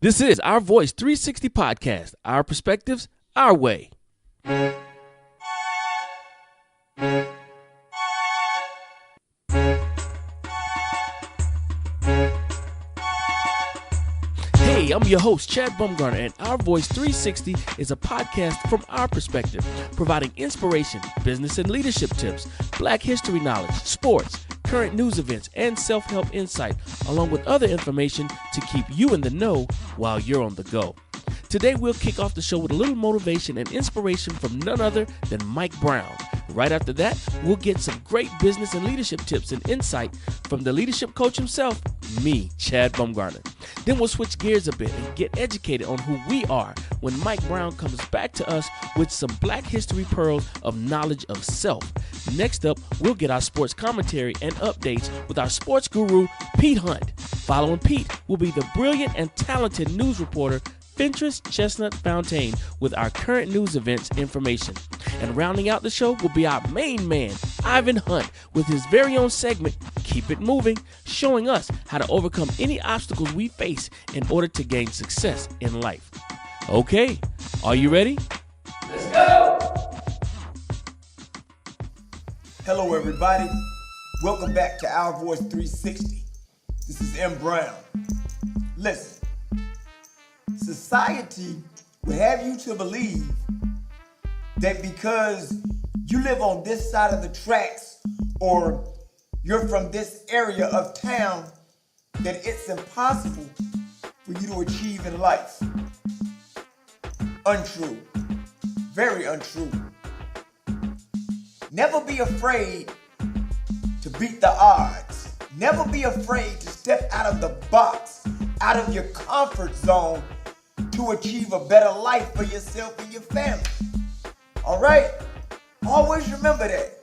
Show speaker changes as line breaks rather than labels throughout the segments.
This is Our Voice 360 podcast, our perspectives, our way. Hey, I'm your host, Chad Bumgarner, and Our Voice 360 is a podcast from our perspective, providing inspiration, business and leadership tips, Black history knowledge, sports, current news events, and self-help insight, along with other information to keep you in the know while you're on the go. Today, we'll kick off the show with a little motivation and inspiration from none other than Mike Brown. Right after that, we'll get some great business and leadership tips and insight from the leadership coach himself, me, Chad Bumgarner. Then we'll switch gears a bit and get educated on who we are when Mike Brown comes back to us with some Black history pearls of knowledge of self. Next up, we'll get our sports commentary and updates with our sports guru, Pete Hunt. Following Pete will be the brilliant and talented news reporter, Fentress Chestnut Fountain, with our current news events information. And rounding out the show will be our main man, Ivan Hunt, with his very own segment, Keep It Moving, showing us how to overcome any obstacles we face in order to gain success in life. Okay, are you ready?
Let's go! Hello, everybody. Welcome back to Our Voice 360. This is M. Brown. Listen. Society will have you to believe that because you live on this side of the tracks or you're from this area of town, that it's impossible for you to achieve in life. Untrue. Very untrue. Never be afraid to beat the odds. Never be afraid to step out of the box, out of your comfort zone, to achieve a better life for yourself and your family. All right? Always remember that.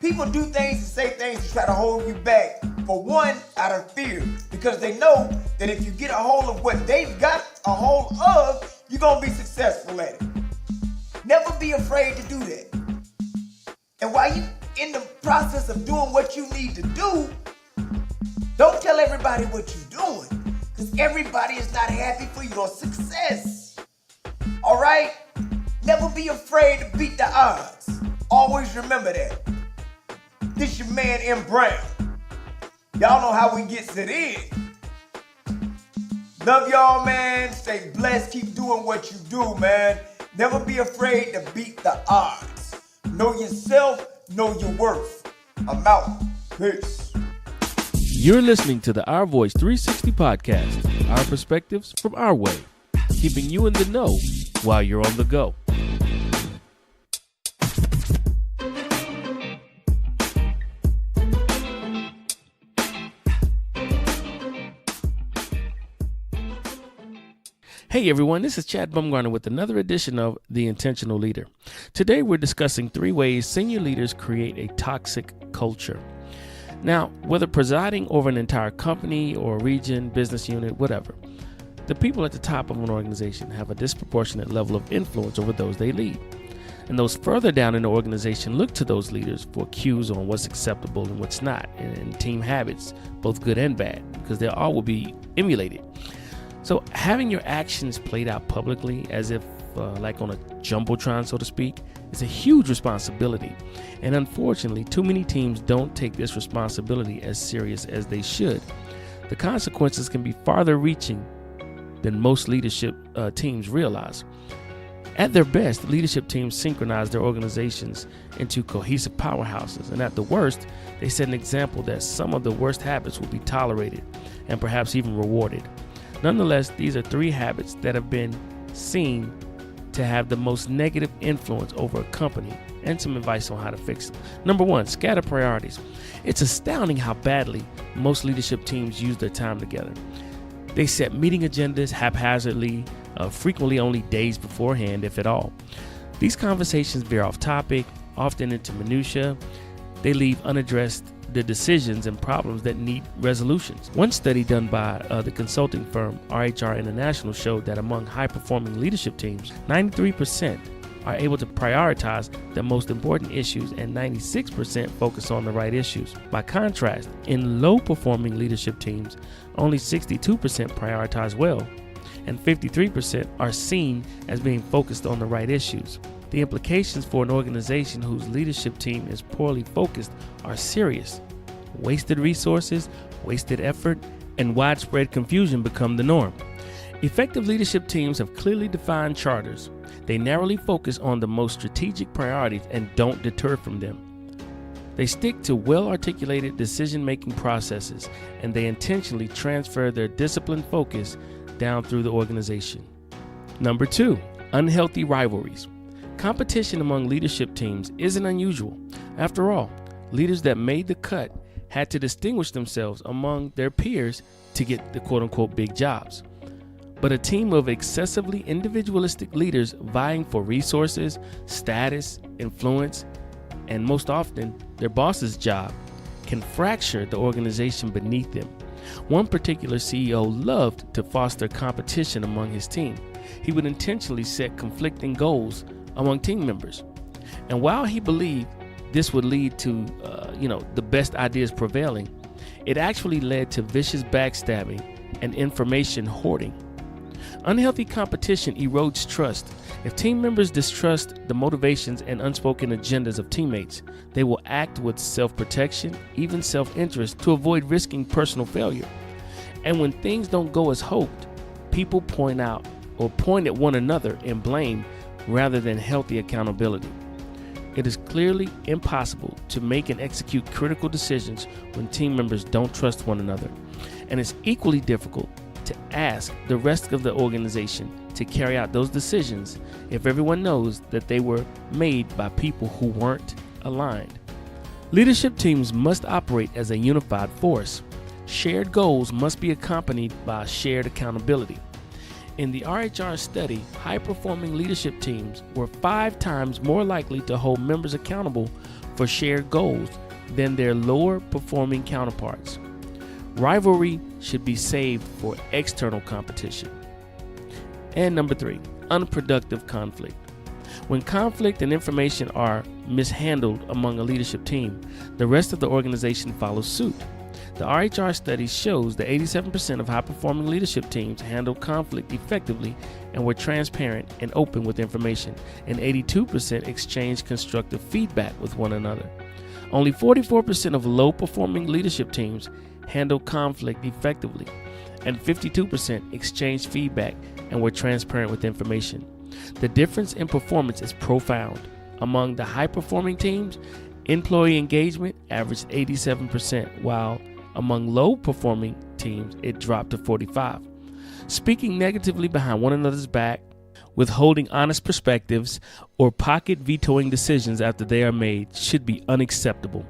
People do things and say things to try to hold you back. For one, out of fear, because they know that if you get a hold of what they've got a hold of, you're going to be successful at it. Never be afraid to do that. And while you're in the process of doing what you need to do, don't tell everybody what you're doing. Because everybody is not happy for your success. All right? Never be afraid to beat the odds. Always remember that. This your man, M. Brown. Y'all know how we gets it in. Love y'all, man. Stay blessed. Keep doing what you do, man. Never be afraid to beat the odds. Know yourself. Know your worth. I'm out. Peace.
You're listening to the Our Voice 360 podcast, our perspectives from our way, keeping you in the know while you're on the go. Hey everyone, this is Chad Bumgarner with another edition of The Intentional Leader. Today we're discussing 3 ways senior leaders create a toxic culture. Now, whether presiding over an entire company or region, business unit, whatever, the people at the top of an organization have a disproportionate level of influence over those they lead. And those further down in the organization look to those leaders for cues on what's acceptable and what's not, and team habits, both good and bad, because they all will be emulated. So having your actions played out publicly as if like on a jumbotron, so to speak, is a huge responsibility. And unfortunately, too many teams don't take this responsibility as serious as they should. The consequences can be farther reaching than most leadership teams realize. At their best, leadership teams synchronize their organizations into cohesive powerhouses. And at the worst, they set an example that some of the worst habits will be tolerated and perhaps even rewarded. Nonetheless, these are 3 habits that have been seen to have the most negative influence over a company, and some advice on how to fix them. Number 1, scatter priorities. It's astounding how badly most leadership teams use their time together. They set meeting agendas haphazardly, frequently only days beforehand, if at all. These conversations veer off topic, often into minutia. They leave unaddressed the decisions and problems that need resolutions. One study done by the consulting firm RHR International showed that among high-performing leadership teams, 93% are able to prioritize the most important issues, and 96% focus on the right issues. By contrast, in low-performing leadership teams, only 62% prioritize well, and 53% are seen as being focused on the right issues. The implications for an organization whose leadership team is poorly focused are serious. Wasted resources, wasted effort, and widespread confusion become the norm. Effective leadership teams have clearly defined charters. They narrowly focus on the most strategic priorities and don't deter from them. They stick to well-articulated decision-making processes, and they intentionally transfer their disciplined focus down through the organization. Number 2, unhealthy rivalries. Competition among leadership teams isn't unusual. After all, leaders that made the cut had to distinguish themselves among their peers to get the quote-unquote big jobs. But a team of excessively individualistic leaders vying for resources, status, influence, and most often their boss's job can fracture the organization beneath them. One particular CEO loved to foster competition among his team. He would intentionally set conflicting goals among team members. And while he believed this would lead to, the best ideas prevailing, it actually led to vicious backstabbing and information hoarding. Unhealthy competition erodes trust. If team members distrust the motivations and unspoken agendas of teammates, they will act with self-protection, even self-interest, to avoid risking personal failure. And when things don't go as hoped, people point at one another in blame rather than healthy accountability. It is clearly impossible to make and execute critical decisions when team members don't trust one another. And it's equally difficult to ask the rest of the organization to carry out those decisions if everyone knows that they were made by people who weren't aligned. Leadership teams must operate as a unified force. Shared goals must be accompanied by shared accountability. In the RHR study, high-performing leadership teams were 5 times more likely to hold members accountable for shared goals than their lower-performing counterparts. Rivalry should be saved for external competition. And number 3, unproductive conflict. When conflict and information are mishandled among a leadership team, the rest of the organization follows suit. The RHR study shows that 87% of high-performing leadership teams handled conflict effectively and were transparent and open with information, and 82% exchanged constructive feedback with one another. Only 44% of low-performing leadership teams handled conflict effectively, and 52% exchanged feedback and were transparent with information. The difference in performance is profound. Among the high-performing teams, employee engagement averaged 87%, while among low-performing teams, it dropped to 45%. Speaking negatively behind one another's back, withholding honest perspectives, or pocket vetoing decisions after they are made should be unacceptable.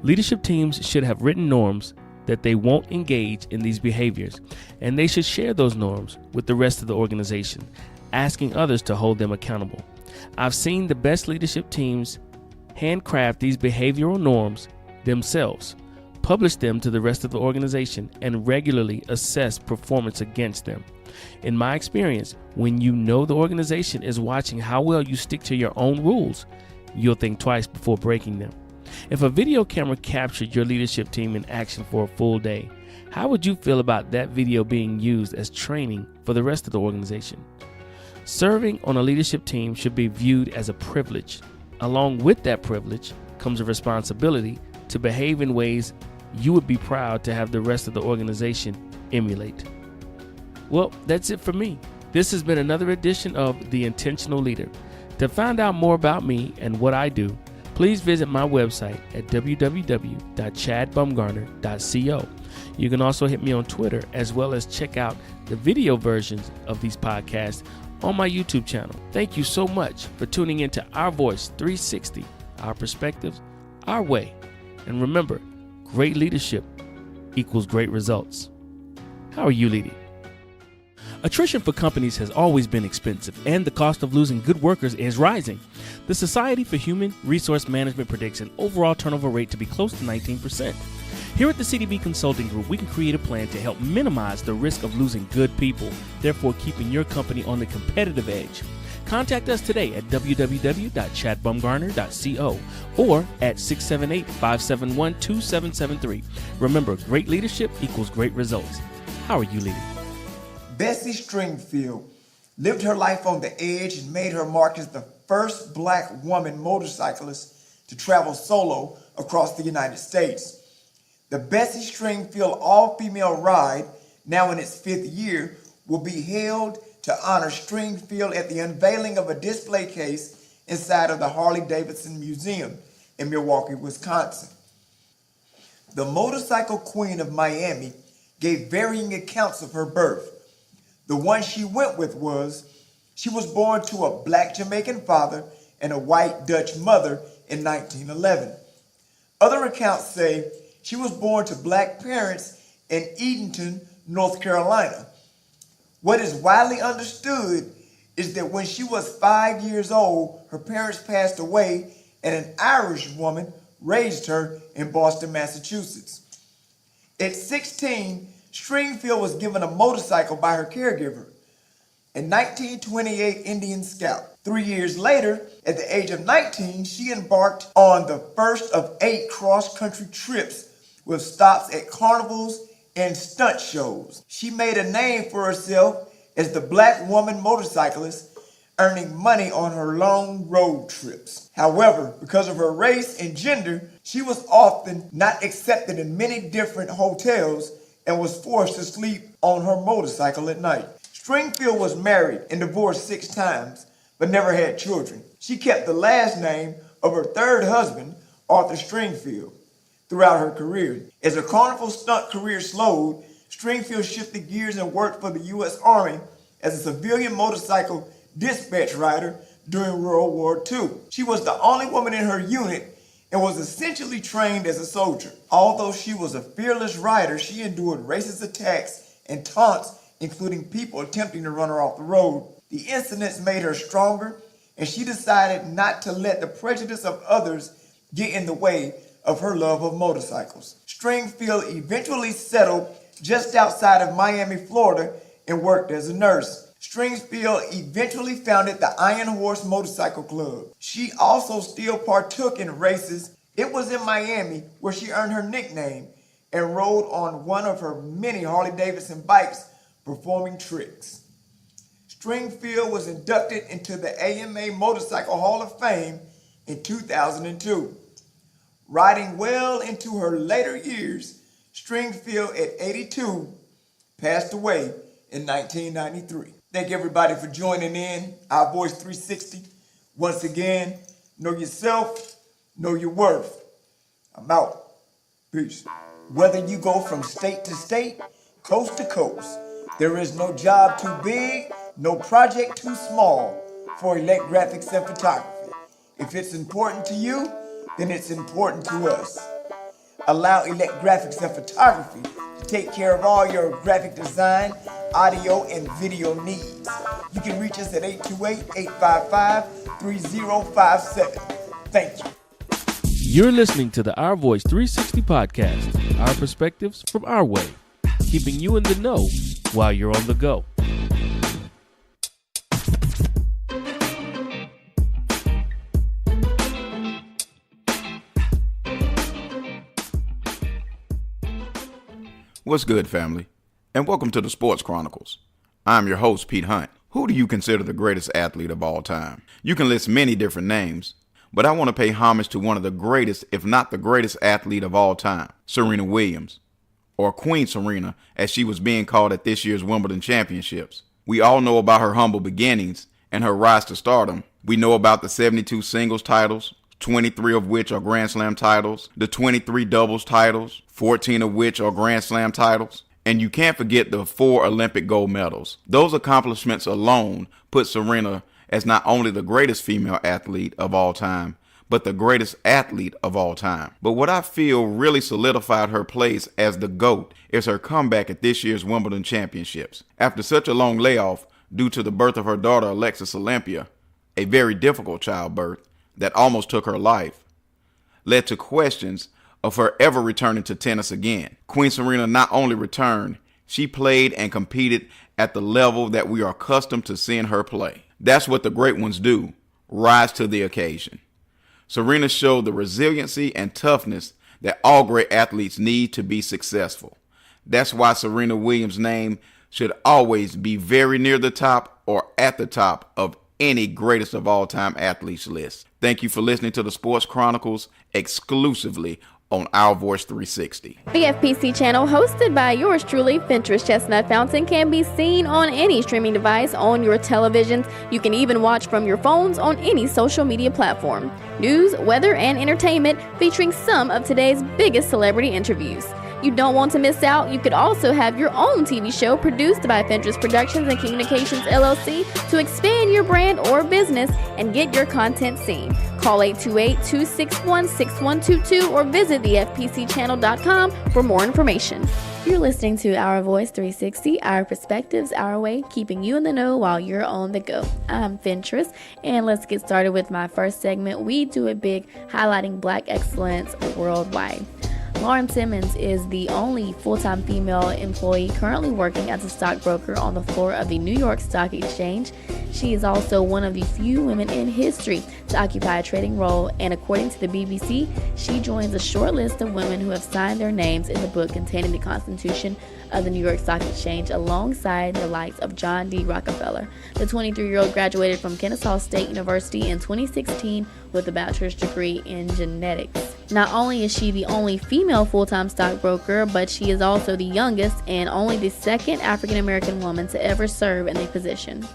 Leadership teams should have written norms that they won't engage in these behaviors, and they should share those norms with the rest of the organization, asking others to hold them accountable. I've seen the best leadership teams handcraft these behavioral norms themselves, publish them to the rest of the organization, and regularly assess performance against them. In my experience, when you know the organization is watching how well you stick to your own rules, you'll think twice before breaking them. If a video camera captured your leadership team in action for a full day, how would you feel about that video being used as training for the rest of the organization? Serving on a leadership team should be viewed as a privilege. Along with that privilege comes a responsibility to behave in ways you would be proud to have the rest of the organization emulate. Well, that's it for me. This has been another edition of The Intentional Leader. To find out more about me and what I do, please visit my website at www.chadbumgarner.co. You can also hit me on Twitter, as well as check out the video versions of these podcasts on my YouTube channel. Thank you so much for tuning into Our Voice 360, our perspectives, our way. And remember, great leadership equals great results. How are you leading? Attrition for companies has always been expensive, and the cost of losing good workers is rising. The Society for Human Resource Management predicts an overall turnover rate to be close to 19%. Here at the CDV Consulting Group, we can create a plan to help minimize the risk of losing good people, therefore keeping your company on the competitive edge. Contact us today at www.chadbumgarner.co or at 678-571-2773. Remember, great leadership equals great results. How are you leading?
Bessie Stringfield lived her life on the edge and made her mark as the first black woman motorcyclist to travel solo across the United States. The Bessie Stringfield all-female ride, now in its 5th year, will be held to honor Stringfield at the unveiling of a display case inside of the Harley-Davidson Museum in Milwaukee, Wisconsin. The motorcycle queen of Miami gave varying accounts of her birth. The one she went with was, she was born to a black Jamaican father and a white Dutch mother in 1911. Other accounts say she was born to black parents in Edenton, North Carolina. What is widely understood is that when she was 5 years old, her parents passed away and an Irish woman raised her in Boston, Massachusetts. At 16, Stringfield was given a motorcycle by her caregiver, a 1928 Indian Scout. 3 years later, at the age of 19, she embarked on the first of 8 cross-country trips with stops at carnivals and stunt shows. She made a name for herself as the black woman motorcyclist, earning money on her long road trips. However, because of her race and gender, she was often not accepted in many different hotels and was forced to sleep on her motorcycle at night. Stringfield was married and divorced 6 times, but never had children. She kept the last name of her 3rd husband, Arthur Stringfield, throughout her career. As her carnival stunt career slowed, Stringfield shifted gears and worked for the U.S. Army as a civilian motorcycle dispatch rider during World War II. She was the only woman in her unit and was essentially trained as a soldier. Although she was a fearless rider, she endured racist attacks and taunts, including people attempting to run her off the road. The incidents made her stronger, and she decided not to let the prejudice of others get in the way of her love of motorcycles. Stringfield eventually settled just outside of Miami, Florida, and worked as a nurse. Stringfield eventually founded the Iron Horse Motorcycle Club. She also still partook in races. It was in Miami where she earned her nickname and rode on one of her many Harley-Davidson bikes performing tricks. Stringfield was inducted into the AMA Motorcycle Hall of Fame in 2002. Riding well into her later years, Stringfield at 82 passed away in 1993. Thank everybody for joining in Our Voice 360. Once again, know yourself, know your worth. I'm out. Peace. Whether you go from state to state, coast to coast, there is no job too big, no project too small for Elect Graphics and Photography. If it's important to you, then it's important to us. Allow Elect Graphics and Photography to take care of all your graphic design, audio, and video needs. You can reach us at 828-855-3057. Thank you.
You're listening to the Our Voice 360 podcast, our perspectives from our way, keeping you in the know while you're on the go.
What's good, family? And welcome to the Sports Chronicles. I'm your host, Pete Hunt. Who do you consider the greatest athlete of all time? You can list many different names, but I want to pay homage to one of the greatest, if not the greatest athlete of all time, Serena Williams, or Queen Serena, as she was being called at this year's Wimbledon Championships. We all know about her humble beginnings and her rise to stardom. We know about the 72 singles titles, 23 of which are Grand Slam titles, the 23 doubles titles, 14 of which are Grand Slam titles, and you can't forget the 4 Olympic gold medals. Those accomplishments alone put Serena as not only the greatest female athlete of all time, but the greatest athlete of all time. But what I feel really solidified her place as the GOAT is her comeback at this year's Wimbledon Championships. After such a long layoff due to the birth of her daughter Alexis Olympia, a very difficult childbirth that almost took her life, led to questions of her ever returning to tennis again. Queen Serena not only returned, she played and competed at the level that we are accustomed to seeing her play. That's what the great ones do, rise to the occasion. Serena showed the resiliency and toughness that all great athletes need to be successful. That's why Serena Williams' name should always be very near the top or at the top of any greatest of all time athletes list. Thank you for listening to the Sports Chronicles exclusively on OurVoice 360.
The FPC channel, hosted by yours truly, Ventress Chestnut Fountain, can be seen on any streaming device on your televisions. You can even watch from your phones on any social media platform. News, weather, and entertainment featuring some of today's biggest celebrity interviews. You don't want to miss out. You could also have your own TV show produced by Ventress Productions and Communications LLC to expand your brand or business and get your content seen. Call 828-261-6122 or visit thefpcchannel.com for more information. You're listening to Our Voice 360, our perspectives, our way, keeping you in the know while you're on the go. I'm Ventress, and let's get started with my first segment. We do it big, highlighting Black excellence worldwide. Lauren Simmons is the only full-time female employee currently working as a stockbroker on the floor of the New York Stock Exchange. She is also one of the few women in history to occupy a trading role, and according to the BBC, she joins a short list of women who have signed their names in the book containing the Constitution of the New York Stock Exchange alongside the likes of John D. Rockefeller. The 23-year-old graduated from Kennesaw State University in 2016 with a bachelor's degree in genetics. Not only is she the only female full-time stockbroker, but she is also the youngest and only the second African-American woman to ever serve in the position.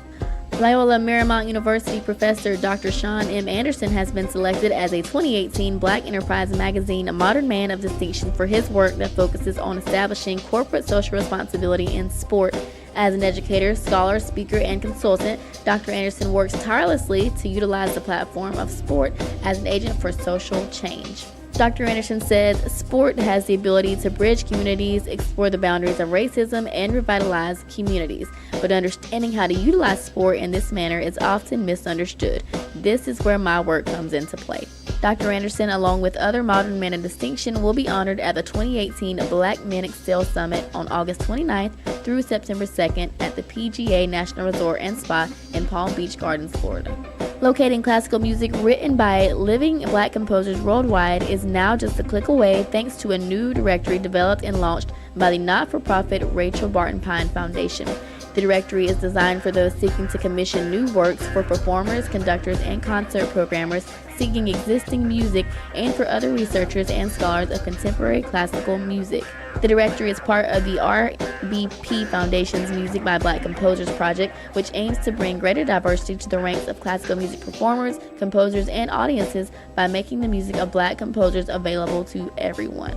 Loyola Marymount University professor Dr. Sean M. Anderson has been selected as a 2018 Black Enterprise Magazine Modern Man of Distinction for his work that focuses on establishing corporate social responsibility in sport. As an educator, scholar, speaker, and consultant, Dr. Anderson works tirelessly to utilize the platform of sport as an agent for social change. Dr. Anderson says sport has the ability to bridge communities, explore the boundaries of racism, and revitalize communities. But understanding how to utilize sport in this manner is often misunderstood. This is where my work comes into play. Dr. Anderson, along with other modern men of distinction, will be honored at the 2018 Black Men Excel Summit on August 29th through September 2nd at the PGA National Resort and Spa in Palm Beach Gardens, Florida. Locating classical music written by living Black composers worldwide is now just a click away thanks to a new directory developed and launched by the not-for-profit Rachel Barton Pine Foundation. The directory is designed for those seeking to commission new works for performers, conductors, and concert programmers seeking existing music, and for other researchers and scholars of contemporary classical music. The directory is part of the RBP Foundation's Music by Black Composers project, which aims to bring greater diversity to the ranks of classical music performers, composers, and audiences by making the music of Black composers available to everyone.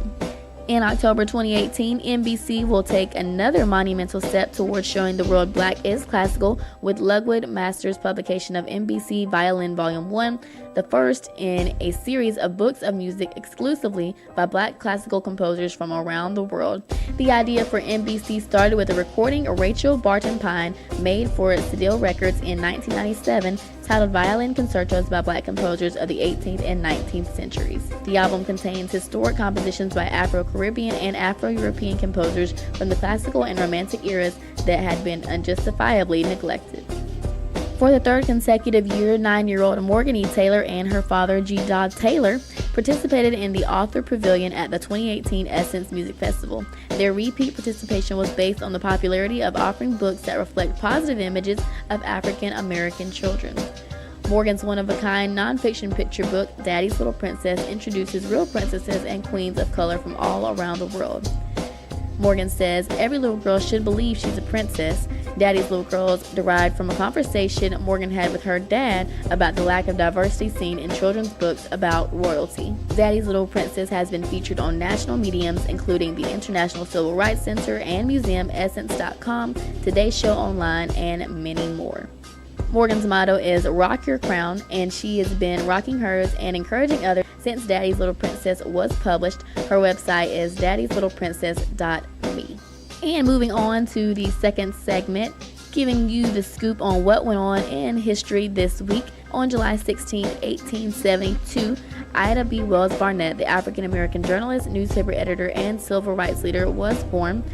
In October 2018, NBC will take another monumental step towards showing the world Black is classical with Ludwig Master's publication of NBC Violin Volume 1, the first in a series of books of music exclusively by Black classical composers from around the world. The idea for NBC started with a recording Rachel Barton Pine made for Cedille Records in 1997 titled Violin Concertos by Black composers of the 18th and 19th centuries. The album contains historic compositions by Afro-Caribbean and Afro-European composers from the classical and romantic eras that had been unjustifiably neglected. For the third consecutive year, 9-year-old Morgan E. Taylor and her father, G. Dog Taylor, participated in the Author Pavilion at the 2018 Essence Music Festival. Their repeat participation was based on the popularity of offering books that reflect positive images of African American children. Morgan's one-of-a-kind nonfiction picture book, Daddy's Little Princess, introduces real princesses and queens of color from all around the world. Morgan says, every little girl should believe she's a princess. Daddy's Little Girls derived from a conversation Morgan had with her dad about the lack of diversity seen in children's books about royalty. Daddy's Little Princess has been featured on national mediums including the International Civil Rights Center and museum Essence.com, Today's Show Online, and many more. Morgan's motto is rock your crown, and she has been rocking hers and encouraging others since Daddy's Little Princess was published. Her website is daddyslittleprincess.me. And moving on to the second segment, giving you the scoop on what went on in history this week. On July 16, 1872, Ida B. Wells Barnett, the African-American journalist, newspaper editor, and civil rights leader, was born.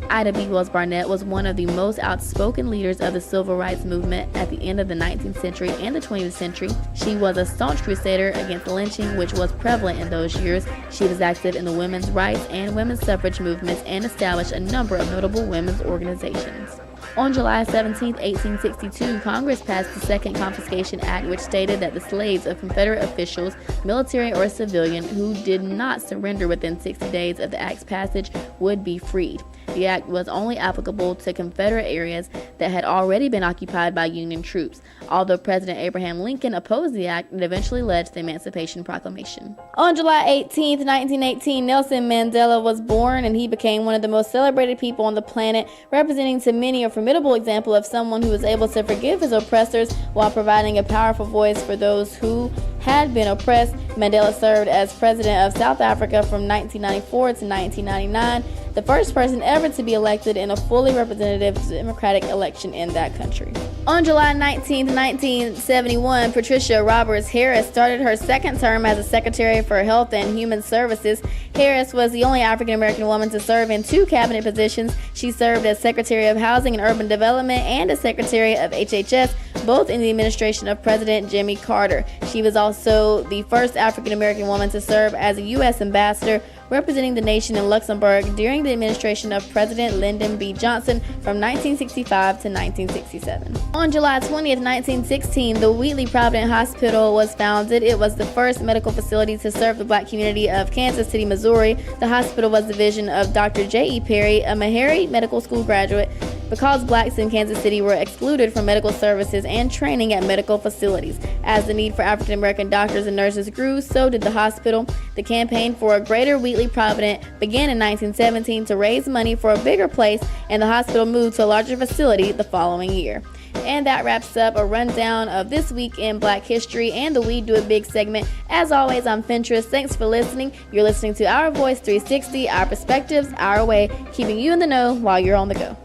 Ida B. Wells Barnett was one of the most outspoken leaders of the civil rights movement at the end of the 19th century and the 20th century. She was a staunch crusader against lynching, which was prevalent in those years. She was active in the women's rights and women's suffrage movements and established a number of notable women's organizations. On July 17, 1862, Congress passed the Second Confiscation Act, which stated that the slaves of Confederate officials, military or civilian, who did not surrender within 60 days of the act's passage would be freed. The act was only applicable to Confederate areas that had already been occupied by Union troops. Although President Abraham Lincoln opposed the act, it eventually led to the Emancipation Proclamation. On July 18, 1918, Nelson Mandela was born, and he became one of the most celebrated people on the planet, representing to many a formidable example of someone who was able to forgive his oppressors while providing a powerful voice for those who had been oppressed. Mandela served as president of South Africa from 1994 to 1999, the first person ever to be elected in a fully representative democratic election in that country. On July 19, 1971, Patricia Roberts Harris started her second term as a Secretary for Health and Human Services. Harris was the only African-American woman to serve in 2 cabinet positions. She served as Secretary of Housing and Urban Development and as Secretary of HHS, both in the administration of President Jimmy Carter. She was also the first African-American woman to serve as a U.S. ambassador, representing the nation in Luxembourg during the administration of President Lyndon B. Johnson from 1965 to 1967. On July 20th, 1916, the Wheatley Providence Hospital was founded. It was the first medical facility to serve the black community of Kansas City, Missouri. The hospital was the vision of Dr. J.E. Perry, a Meharry Medical School graduate. Because blacks in Kansas City were excluded from medical services and training at medical facilities. As the need for African American doctors and nurses grew, so did the hospital. The campaign for a greater Wheatley Providence began in 1917 to raise money for a bigger place, and the hospital moved to a larger facility the following year. And that wraps up a rundown of this week in Black History and the We Do It Big segment. As always, I'm Fintress. Thanks for listening. You're listening to Our Voice 360, our perspectives, our way, keeping you in the know while you're on the go.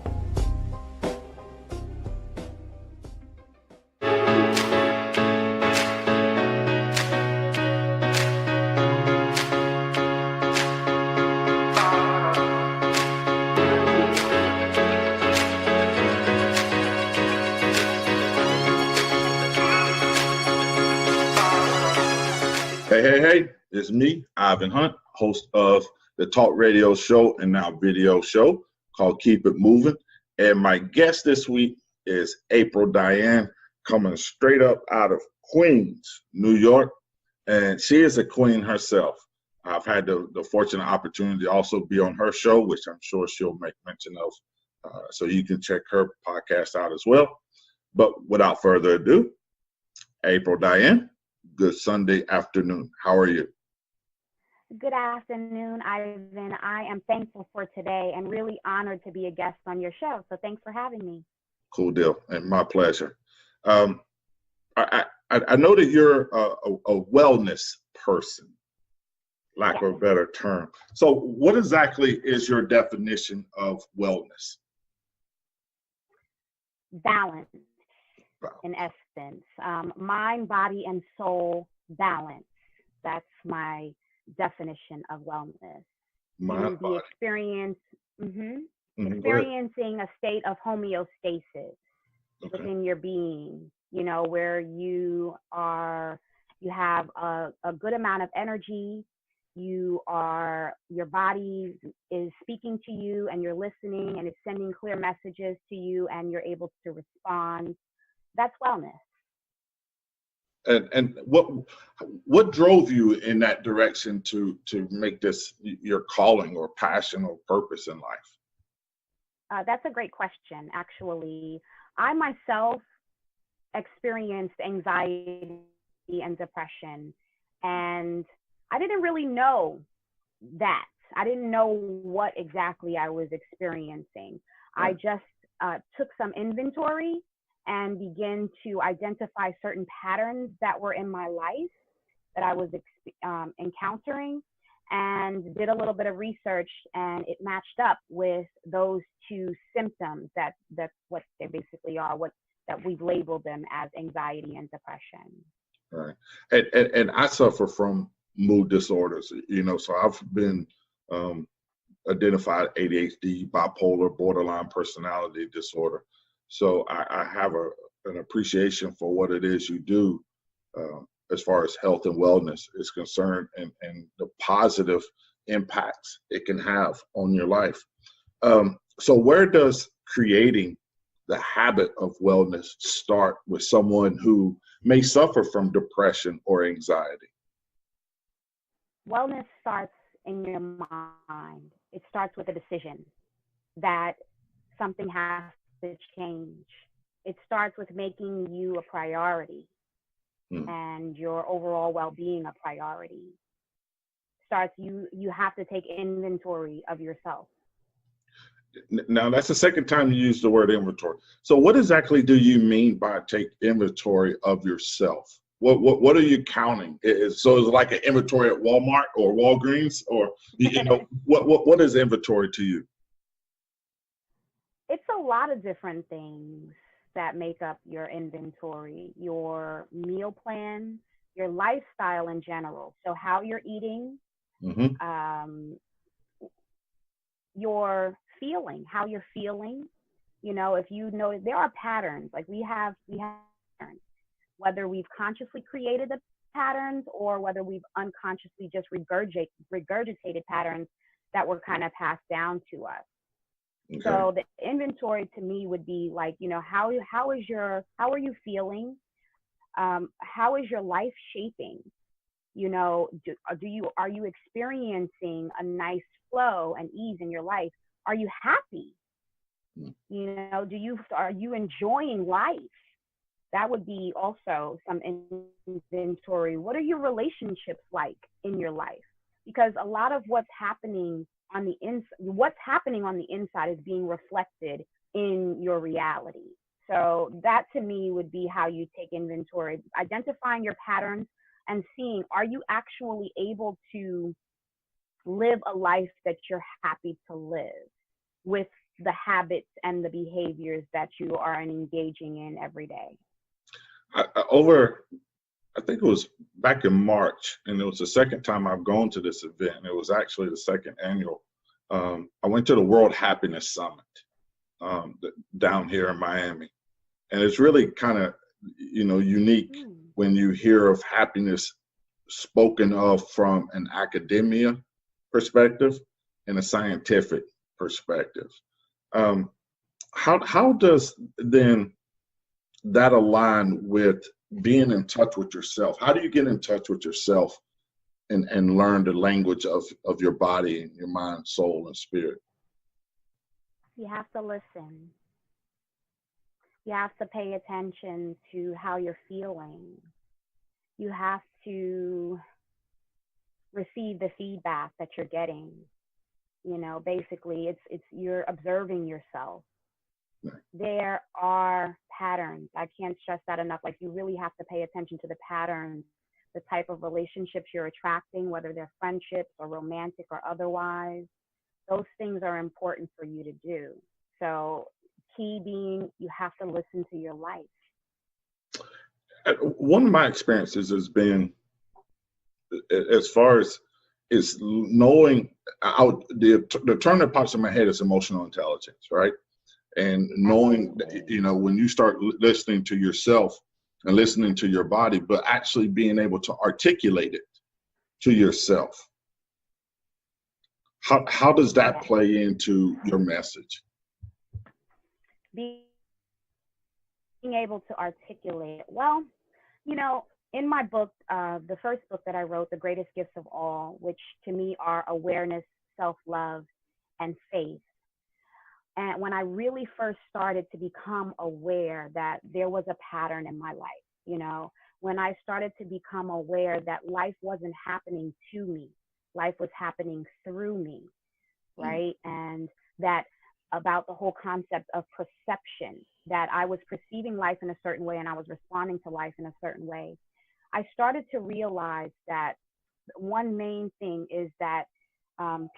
Hey, it's me, Ivan Hunt, host of the talk radio show and now video show called Keep It Moving. And my guest this week is April Diane, coming straight up out of Queens, New York. And she is a queen herself. I've had the fortunate opportunity to also be on her show, which I'm sure she'll make mention of. So you can check her podcast out as well. But without further ado, April Diane, good Sunday afternoon. How are you?
Good afternoon, Ivan. I am thankful for today and really honored to be a guest on your show. So thanks for having me.
Cool deal, and my pleasure. I know that you're a wellness person, lack of a better term. So what exactly is your definition of wellness?
Balance, in essence. Mind, body, and soul balance. That's my definition of wellness.
Mind,
the experience, experiencing a state of homeostasis within your being, you know, where you have a good amount of energy, your body is speaking to you and you're listening and it's sending clear messages to you and you're able to respond. That's wellness.
And what drove you in that direction to make this your calling or passion or purpose in life?
That's a great question, actually. I myself experienced anxiety and depression, and I didn't really know that. I didn't know what exactly I was experiencing. I just took some inventory and begin to identify certain patterns that were in my life that I was encountering, and did a little bit of research, and it matched up with those two symptoms that's what they basically are, that we've labeled them as anxiety and depression.
Right. And I suffer from mood disorders, you know, so I've been identified ADHD, bipolar, borderline personality disorder. So I have an appreciation for what it is you do as far as health and wellness is concerned, and the positive impacts it can have on your life. So where does creating the habit of wellness start with someone who may suffer from depression or anxiety?
Wellness starts in your mind. It starts with a decision that something has to change. It starts with making you a priority and your overall well-being a priority. Starts you have to take inventory of yourself.
Now, that's the second time you used the word inventory. So what exactly do you mean by take inventory of yourself? What are you counting? So is it like an inventory at Walmart or Walgreens, or what is inventory to you?
It's a lot of different things that make up your inventory, your meal plan, your lifestyle in general. So how you're eating, your feeling, how you're feeling. If you know there are patterns, like we have patterns, whether we've consciously created the patterns or whether we've unconsciously just regurgitated patterns that were kind of passed down to us. Okay. So the inventory to me would be like, how are you feeling? How is your life shaping? Are you experiencing a nice flow and ease in your life? Are you happy? Are you enjoying life? That would be also some inventory. What are your relationships like in your life? Because a lot of what's happening on the inside is being reflected in your reality. So that to me would be how you take inventory, identifying your patterns and seeing, are you actually able to live a life that you're happy to live with the habits and the behaviors that you are engaging in every day?
I think it was back in March, and it was the second time I've gone to this event. It was actually the second annual. I went to the World Happiness Summit down here in Miami. And it's really kind of, unique when you hear of happiness spoken of from an academia perspective and a scientific perspective. How does then that align with being in touch with yourself? How do you get in touch with yourself and learn the language of your body and your mind, soul, and spirit?
You have to listen. You have to pay attention to how you're feeling. You have to receive the feedback that you're getting. Basically it's you're observing yourself. Right. There are patterns. I can't stress that enough. Like, you really have to pay attention to the patterns, the type of relationships you're attracting, whether they're friendships or romantic or otherwise. Those things are important for you to do. So key being, you have to listen to your life.
One of my experiences has been, as far as is knowing, the term that pops in my head is emotional intelligence, right? And knowing, when you start listening to yourself and listening to your body, but actually being able to articulate it to yourself. How does that play into your message?
Being able to articulate. Well, in my book, the first book that I wrote, The Greatest Gifts of All, which to me are awareness, self-love, and faith. And when I really first started to become aware that there was a pattern in my life, when I started to become aware that life wasn't happening to me, life was happening through me, right? And that about the whole concept of perception, that I was perceiving life in a certain way and I was responding to life in a certain way. I started to realize that one main thing is that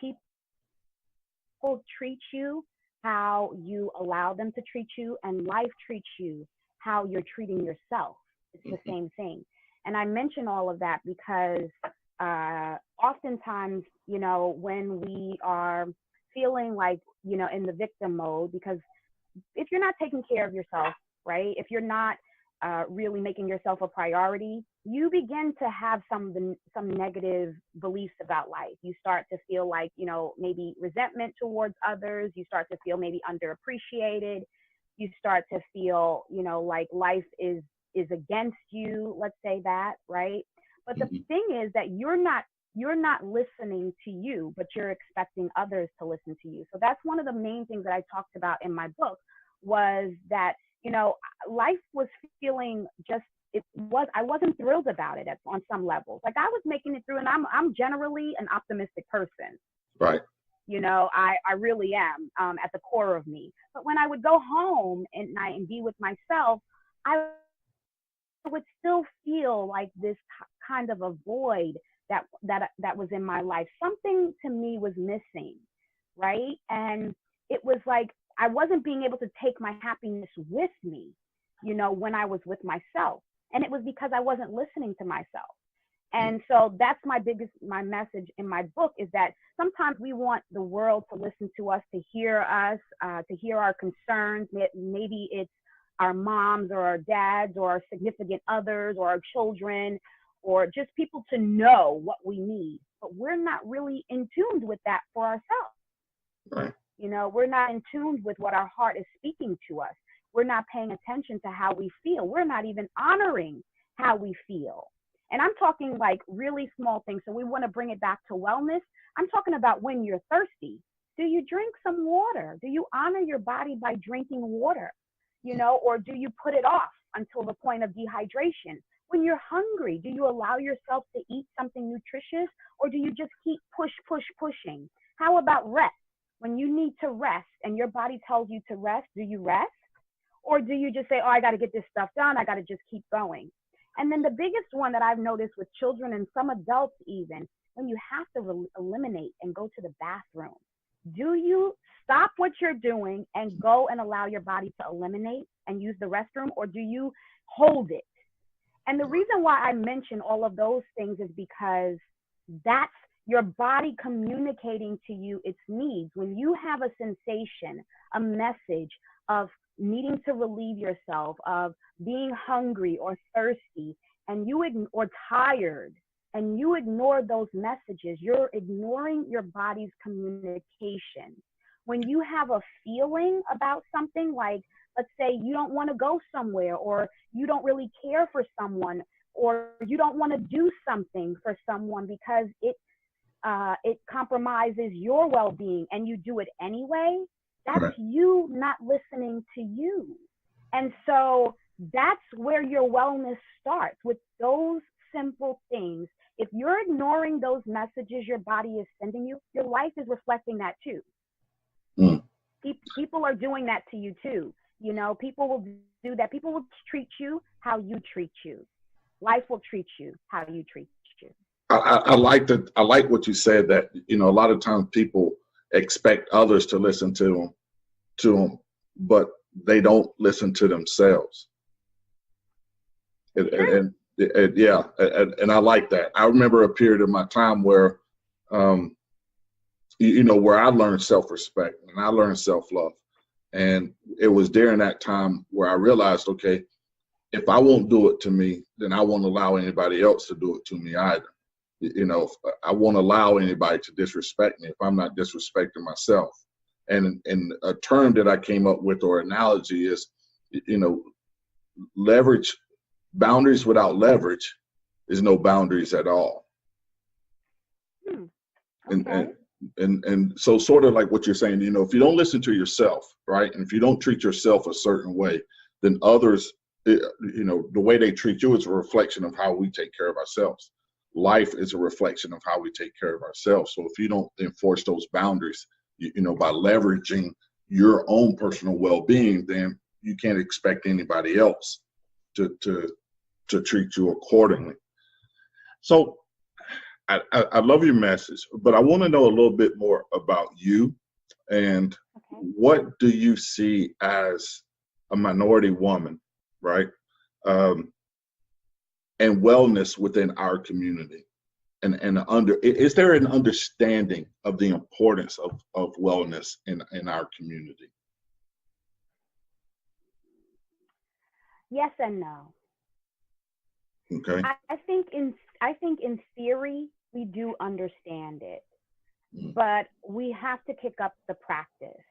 people treat you how you allow them to treat you, and life treats you how you're treating yourself. It's the same thing. And I mention all of that because oftentimes, when we are feeling like, in the victim mode, because if you're not taking care of yourself, right? If you're not really making yourself a priority, you begin to have some negative beliefs about life. You start to feel like, maybe resentment towards others. You start to feel maybe underappreciated. You start to feel, like life is against you. Let's say that, right? But the thing is that you're not listening to you, but you're expecting others to listen to you. So that's one of the main things that I talked about in my book, was that, life was feeling I wasn't thrilled about it on some levels. Like, I was making it through, and I'm generally an optimistic person.
Right.
I really am, at the core of me. But when I would go home at night and be with myself, I would still feel like this kind of a void that was in my life. Something to me was missing, right? And it was like I wasn't being able to take my happiness with me, when I was with myself. And it was because I wasn't listening to myself. And so that's my message in my book, is that sometimes we want the world to listen to us, to hear us, to hear our concerns. Maybe it's our moms or our dads or our significant others or our children, or just people to know what we need. But we're not really in tune with that for ourselves.
Right.
We're not in tune with what our heart is speaking to us. We're not paying attention to how we feel. We're not even honoring how we feel. And I'm talking like really small things. So we want to bring it back to wellness. I'm talking about when you're thirsty. Do you drink some water? Do you honor your body by drinking water? Or do you put it off until the point of dehydration? When you're hungry, do you allow yourself to eat something nutritious, or do you just keep pushing? How about rest? When you need to rest and your body tells you to rest, do you rest? Or do you just say, oh, I got to get this stuff done, I got to just keep going? And then the biggest one that I've noticed with children and some adults even, when you have to eliminate and go to the bathroom, do you stop what you're doing and go and allow your body to eliminate and use the restroom, or do you hold it? And the reason why I mention all of those things is because that's your body communicating to you its needs. When you have a sensation, a message of needing to relieve yourself, of being hungry or thirsty, or tired, and you ignore those messages, you're ignoring your body's communication. When you have a feeling about something, like, let's say you don't want to go somewhere, or you don't really care for someone, or you don't want to do something for someone because it compromises your well-being, and you do it anyway, that's right. You not listening to you. And so that's where your wellness starts, with those simple things. If you're ignoring those messages your body is sending you, your life is reflecting that too. People are doing that to you too. People will do that. People will treat you how you treat you. Life will treat you how you treat you.
I like what you said, that, a lot of times people expect others to listen to them, but they don't listen to themselves. And I like that. I remember a period of my time where, where I learned self-respect and I learned self-love. And it was during that time where I realized, okay, if I won't do it to me, then I won't allow anybody else to do it to me either. I won't allow anybody to disrespect me if I'm not disrespecting myself. And a term that I came up with, or analogy, is, leverage. Boundaries without leverage is no boundaries at all.
Okay.
And so, sort of like what you're saying, if you don't listen to yourself, right, and if you don't treat yourself a certain way, then others, the way they treat you is a reflection of how we take care of ourselves. Life is a reflection of how we take care of ourselves. So if you don't enforce those boundaries, by leveraging your own personal well-being, then you can't expect anybody else to treat you accordingly. So I love your message, but I want to know a little bit more about you, and what do you see as a minority woman, right? And wellness within our community. is there an understanding of the importance of wellness in our community?
Yes and no.
Okay.
I think in theory we do understand it, but we have to kick up the practice.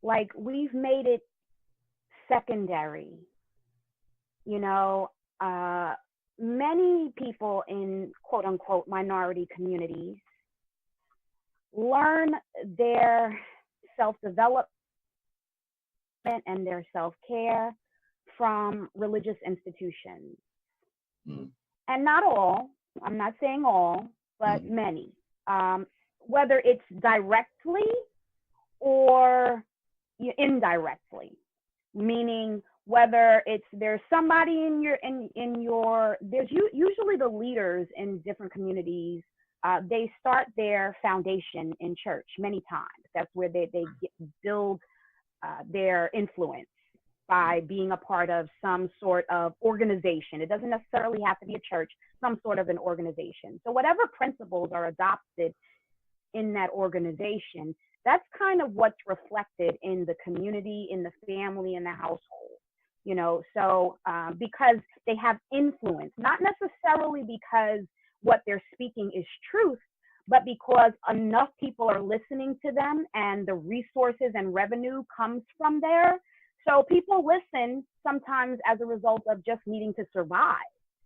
Like, we've made it secondary. You know, many people in quote unquote minority communities learn their self-development and their self-care from religious institutions. And not all, I'm not saying all, but many. Whether it's directly or indirectly, meaning whether there's somebody there's usually the leaders in different communities, they start their foundation in church many times. That's where they build their influence by being a part of some sort of organization. It doesn't necessarily have to be a church, some sort of an organization. So whatever principles are adopted in that organization, that's kind of what's reflected in the community, in the family, in the household. You know, so because they have influence, not necessarily because what they're speaking is truth, but because enough people are listening to them and the resources and revenue comes from there. So people listen sometimes as a result of just needing to survive.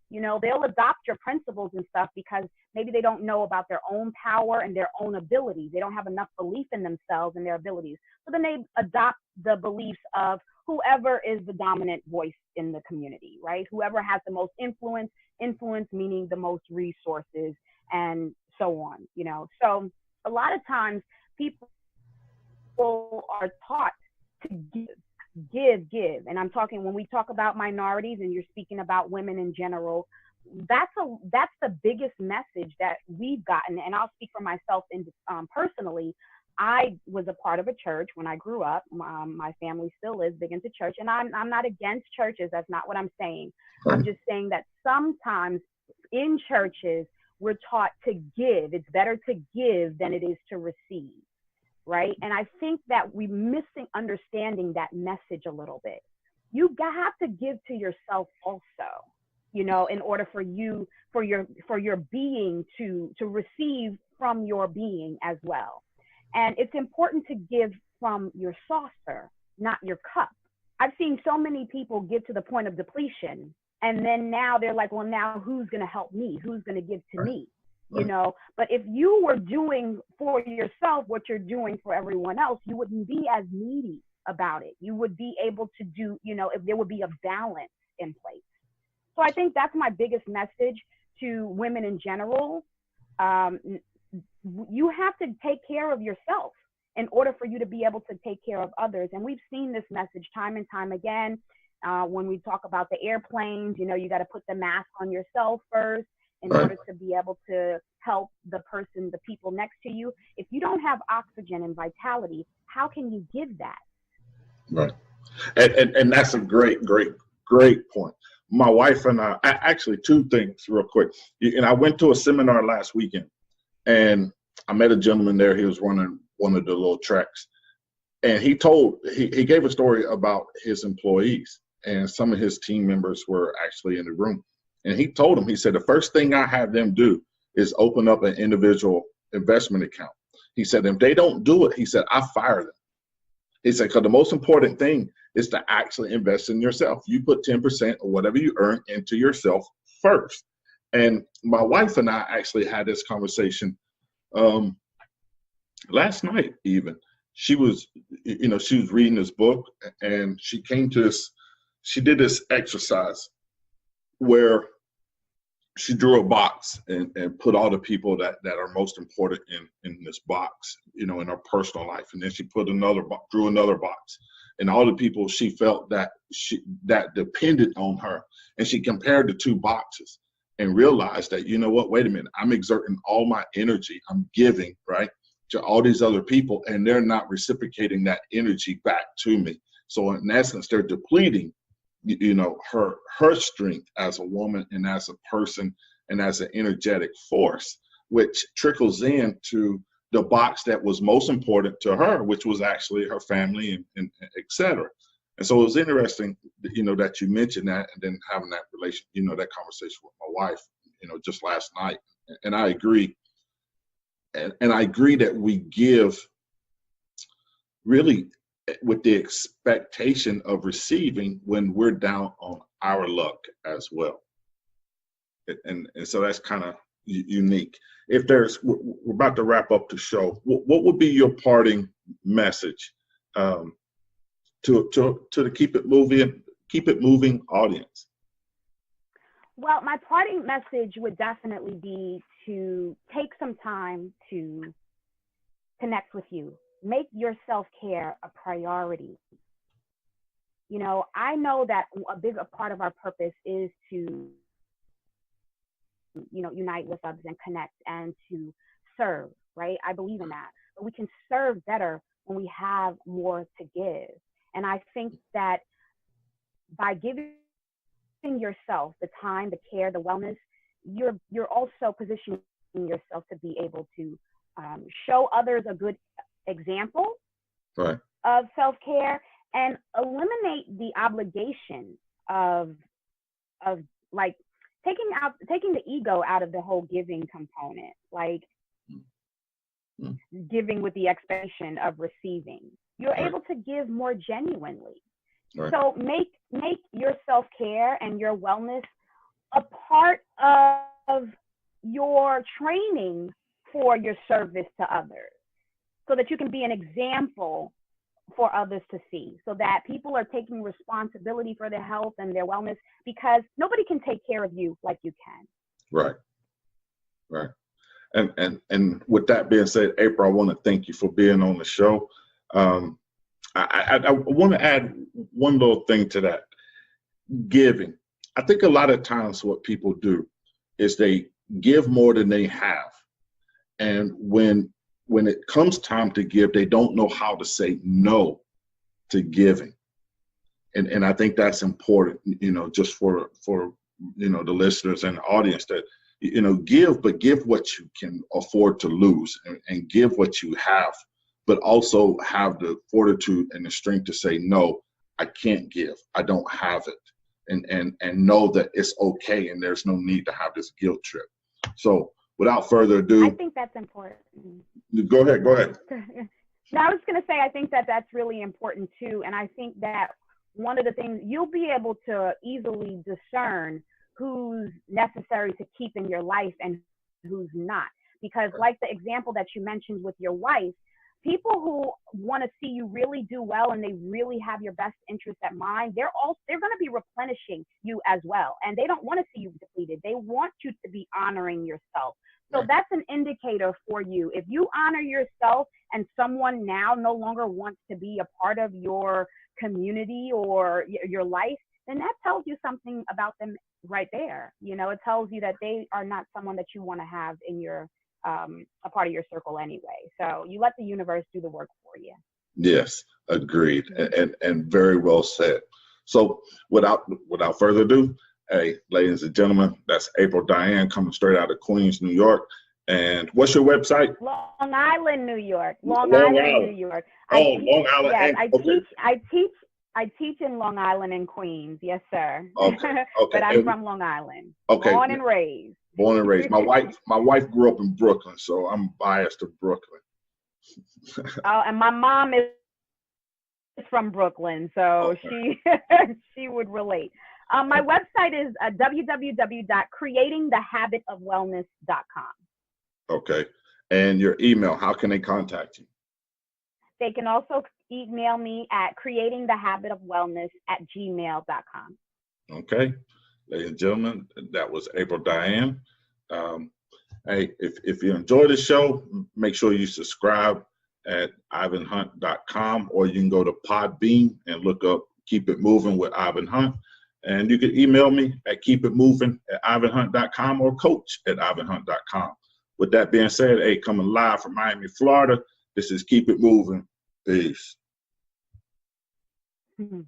You know, they'll adopt your principles and stuff because maybe they don't know about their own power and their own abilities. They don't have enough belief in themselves and their abilities. So then they adopt the beliefs of whoever is the dominant voice in the community, right? Whoever has the most influence meaning the most resources and so on, you know. So a lot of times people are taught to give. And I'm talking, when we talk about minorities and you're speaking about women in general, that's the biggest message that we've gotten. And I'll speak for myself personally. I was a part of a church when I grew up. My family still is big into church, and I'm not against churches. That's not what I'm saying. I'm just saying that sometimes in churches we're taught to give. It's better to give than it is to receive, right? And I think that we're missing understanding that message a little bit. You have to give to yourself also, you know, in order for your being to receive from your being as well. And it's important to give from your saucer, not your cup. I've seen so many people get to the point of depletion, and then now they're like, well, now who's going to help me? Who's going to give to me? You know, but if you were doing for yourself what you're doing for everyone else, you wouldn't be as needy about it. You would be able to do, you know, if there would be a balance in place. So I think that's my biggest message to women in general. You have to take care of yourself in order for you to be able to take care of others. And we've seen this message time and time again. When we talk about the airplanes, you know, you got to put the mask on yourself first in order to be able to help the people next to you. If you don't have oxygen and vitality, how can you give that?
Right. And that's a great point. My wife and I actually, two things real quick. And I went to a seminar last weekend, and I met a gentleman there. He was running one of the little tracks, and he gave a story about his employees, and some of his team members were actually in the room. And he told them, he said, the first thing I have them do is open up an individual investment account. He said, if they don't do it, he said, I fire them. He said, because the most important thing is to actually invest in yourself. You put 10% or whatever you earn into yourself first. And my wife and I actually had this conversation last night even. She was reading this book, and she did this exercise where she drew a box and put all the people that are most important in this box, you know, in her personal life. And then she drew another box, and all the people she felt that depended on her. And she compared the two boxes and realized that, you know what, wait a minute, I'm exerting all my energy, I'm giving, right, to all these other people, and they're not reciprocating that energy back to me. So in essence, they're depleting, you know, her strength as a woman and as a person and as an energetic force, which trickles into the box that was most important to her, which was actually her family and et cetera. And so it was interesting, that you mentioned that, and then having that that conversation with my wife, just last night. And I agree. And I agree that we give really with the expectation of receiving when we're down on our luck as well. And so that's kind of unique. If we're about to wrap up the show, what would be your parting message to the Keep It Moving audience?
Well, my parting message would definitely be to take some time to connect with you. Make your self-care a priority. I know that a big part of our purpose is to, unite with others and connect and to serve, right? I believe in that. But we can serve better when we have more to give. And I think that by giving yourself the time, the care, the wellness, you're also positioning yourself to be able to show others a good example of self-care and eliminate the obligation of like taking the ego out of the whole giving component, like giving with the expectation of receiving. You're able to give more genuinely. Right. So make your self-care and your wellness a part of your training for your service to others, so that you can be an example for others to see, so that people are taking responsibility for their health and their wellness, because nobody can take care of you like you can.
Right. And with that being said, April, I want to thank you for being on the show. I want to add one little thing to that. Giving. I think a lot of times what people do is they give more than they have. And when it comes time to give, they don't know how to say no to giving. And I think that's important, just for the listeners and the audience, that, give, but give what you can afford to lose, and give what you have, but also have the fortitude and the strength to say, no, I can't give. I don't have it. And know that it's okay, and there's no need to have this guilt trip. So without further ado,
I think that's important.
Go ahead.
No, I was going to say, I think that that's really important too. And I think that one of the things, you'll be able to easily discern who's necessary to keep in your life and who's not. Because like the example that you mentioned with your wife, people who want to see you really do well and they really have your best interest at mind, they're going to be replenishing you as well. And they don't want to see you depleted. They want you to be honoring yourself. So that's an indicator for you. If you honor yourself and someone now no longer wants to be a part of your community or your life, then that tells you something about them right there. It tells you that they are not someone that you want to have in your a part of your circle anyway. So you let the universe do the work for you.
Yes, agreed, and very well said. So without further ado, hey, ladies and gentlemen, that's April Diane, coming straight out of Queens, New York. And what's your website?
Long Island, New York. Long Island, New York.
Long Island.
Yes,
Okay.
I teach in Long Island and Queens. Yes, sir.
Okay.
But I'm from Long Island.
Okay.
Born and raised.
My wife grew up in Brooklyn, so I'm biased to Brooklyn.
Oh, and my mom is from Brooklyn, so she would relate. My website is www.creatingthehabitofwellness.com.
Okay. And your email, how can they contact you?
They can also email me at creatingthehabitofwellness@gmail.com.
Okay. Ladies and gentlemen, that was April Diane. Hey, if you enjoy the show, make sure you subscribe at ivanhunt.com, or you can go to Podbean and look up Keep It Moving with Ivan Hunt. And you can email me at keepitmoving@ivanhunt.com or coach@ivanhunt.com. With that being said, hey, coming live from Miami, Florida, this is Keep It Moving. Peace.
Mm-hmm.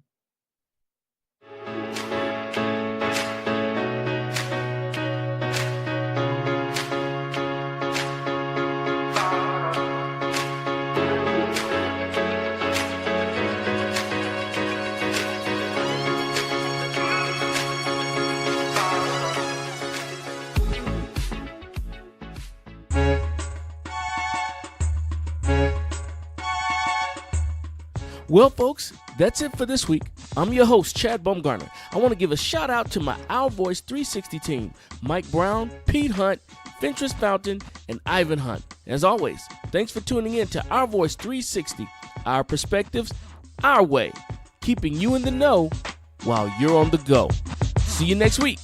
Well, folks, that's it for this week. I'm your host, Chad Bumgarner. I want to give a shout out to my Our Voice 360 team, Mike Brown, Pete Hunt, Ventress Fountain, and Ivan Hunt. As always, thanks for tuning in to Our Voice 360, our perspectives, our way, keeping you in the know while you're on the go. See you next week.